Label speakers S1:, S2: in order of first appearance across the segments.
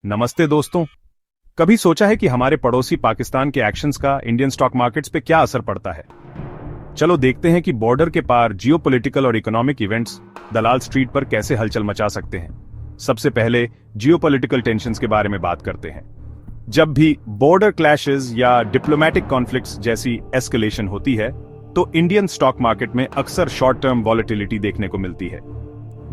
S1: नमस्ते दोस्तों। कभी सोचा है कि हमारे पड़ोसी पाकिस्तान के एक्शंस का इंडियन स्टॉक मार्केट्स पे क्या असर पड़ता है? चलो देखते हैं कि बॉर्डर के पार जियोपॉलिटिकल और इकोनॉमिक इवेंट्स दलाल स्ट्रीट पर कैसे हलचल मचा सकते हैं। सबसे पहले जियोपॉलिटिकल टेंशंस के बारे में बात करते हैं। जब भी बॉर्डर क्लैशेस या डिप्लोमेटिक कॉन्फ्लिक्ट्स जैसी एस्केलेशन होती है तो इंडियन स्टॉक मार्केट में अक्सर शॉर्ट टर्म वॉलेटिलिटी देखने को मिलती है।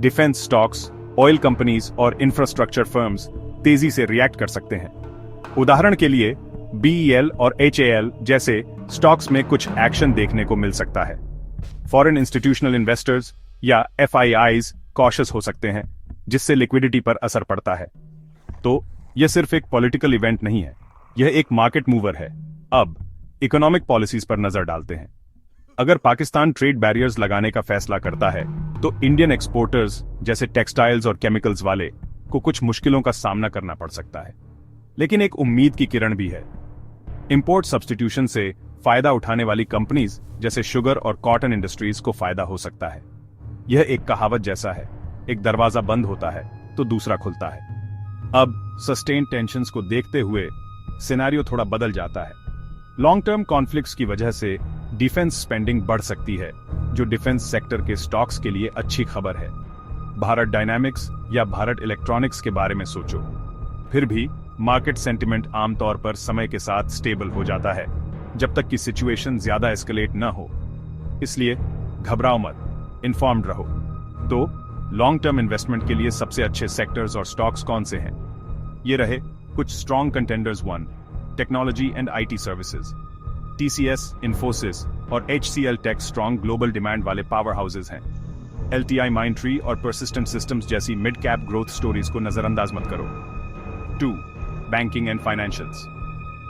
S1: डिफेंस स्टॉक्स, ऑयल कंपनीज और इंफ्रास्ट्रक्चर फर्म्स तेजी से रिएक्ट कर सकते हैं। उदाहरण के लिए बीईएल और एचएएल जैसे स्टॉक्स में कुछ एक्शन देखने को मिल सकता है। फॉरेन इंस्टीट्यूशनल इन्वेस्टर्स या एफआईआईज कॉशियस हो सकते हैं, जिससे लिक्विडिटी पर असर पड़ता है। तो यह सिर्फ एक पॉलिटिकल इवेंट नहीं है, यह एक मार्केट मूवर है। अब इकोनॉमिक पॉलिसीज पर नजर डालते हैं। अगर पाकिस्तान ट्रेड बैरियर्स लगाने का फैसला करता है तो इंडियन एक्सपोर्टर्स जैसे टेक्सटाइल्स और केमिकल्स वाले को कुछ मुश्किलों का सामना करना पड़ सकता है। लेकिन एक उम्मीद की किरण भी है। इंपोर्ट सब्स्टिट्यूशन से फायदा उठाने वाली कंपनीज जैसे शुगर और कॉटन इंडस्ट्रीज को फायदा हो सकता है। यह एक कहावत जैसा है, एक दरवाजा बंद होता है तो दूसरा खुलता है। अब सस्टेन्ड टेंशंस को देखते हुए सिनेरियो थोड़ा बदल जाता है। लॉन्ग टर्म कॉन्फ्लिक्ट्स की वजह से डिफेंस स्पेंडिंग बढ़ सकती है, जो डिफेंस सेक्टर के स्टॉक्स के लिए अच्छी खबर है। भारत डायनामिक्स या भारत इलेक्ट्रॉनिक्स के बारे में सोचो। फिर भी मार्केट सेंटिमेंट आमतौर पर समय के साथ स्टेबल हो जाता है, जब तक कि सिचुएशन ज्यादा एस्केलेट न हो। इसलिए घबराओ मत, इन्फॉर्म्ड रहो। तो लॉन्ग टर्म इन्वेस्टमेंट के लिए सबसे अच्छे सेक्टर्स और स्टॉक्स कौन से हैं? ये रहे कुछ strong contenders. 1, technology and IT services. TCS, Infosys और HCL tech strong global demand वाले पावर हाउसेज हैं। एलटीआई, माइंडट्री और परसिस्टेंट सिस्टम्स जैसी मिड कैप ग्रोथ स्टोरीज को नजरअंदाज मत करो। 2, banking and financials.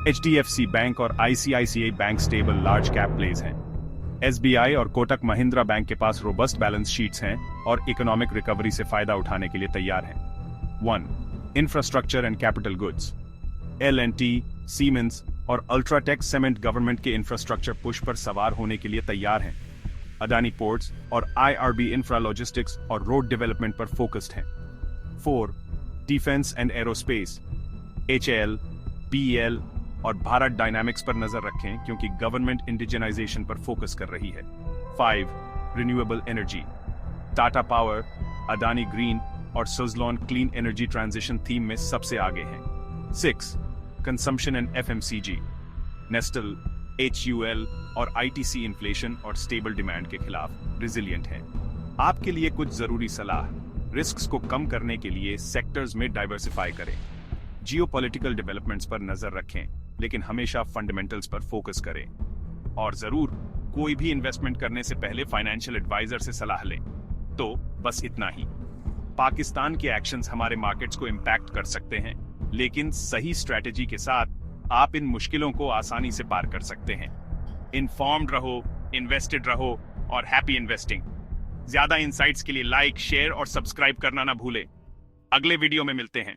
S1: HDFC bank और ICICI bank stable large cap plays हैं। एसबीआई और कोटक महिंद्रा बैंक के पास रोबस्ट बैलेंस शीट्स हैं और इकोनॉमिक रिकवरी से फायदा उठाने के लिए तैयार हैं। 1, infrastructure and capital goods. L&T, siemens और अल्ट्राटेक सीमेंट गवर्नमेंट के इंफ्रास्ट्रक्चर पुश पर सवार होने के लिए तैयार हैं। अडानी पोर्ट्स और आईआरबी इंफ्रा लॉजिस्टिक्स और रोड डेवलपमेंट पर फोकस्ड हैं। 4, defence and aerospace. HAL, BEL और भारत डायनामिक्स पर नजर रखें, क्योंकि गवर्नमेंट इंडिजिनाइजेशन पर फोकस कर रही है। 5, renewable energy. Tata power, Adani green और Suzlon clean energy transition theme में सबसे आगे हैं। 6, consumption and FMCG. Nestle, HUL और आईटीसी इन्फ्लेशन और स्टेबल डिमांड के खिलाफ रिजिलिएंट है। आपके लिए कुछ जरूरी सलाह। रिस्क्स को कम करने के लिए सेक्टर्स में डाइवर्सिफाई करें। जियोपॉलिटिकल डेवलपमेंट्स पर नजर रखें, लेकिन हमेशा फंडामेंटल्स पर फोकस करें। और जरूर कोई भी इन्वेस्टमेंट करने से पहले फाइनेंशियल एडवाइजर से सलाह लें। तो बस इतना ही। पाकिस्तान के एक्शंस हमारे मार्केट्स को इंपैक्ट कर सकते हैं, लेकिन सही स्ट्रेटेजी के साथ आप इन मुश्किलों को आसानी से पार कर सकते हैं। इन्फॉर्म्ड रहो, इन्वेस्टेड रहो और हैप्पी इन्वेस्टिंग। ज्यादा इंसाइट्स के लिए लाइक, शेयर और सब्सक्राइब करना ना भूलें। अगले वीडियो में मिलते हैं।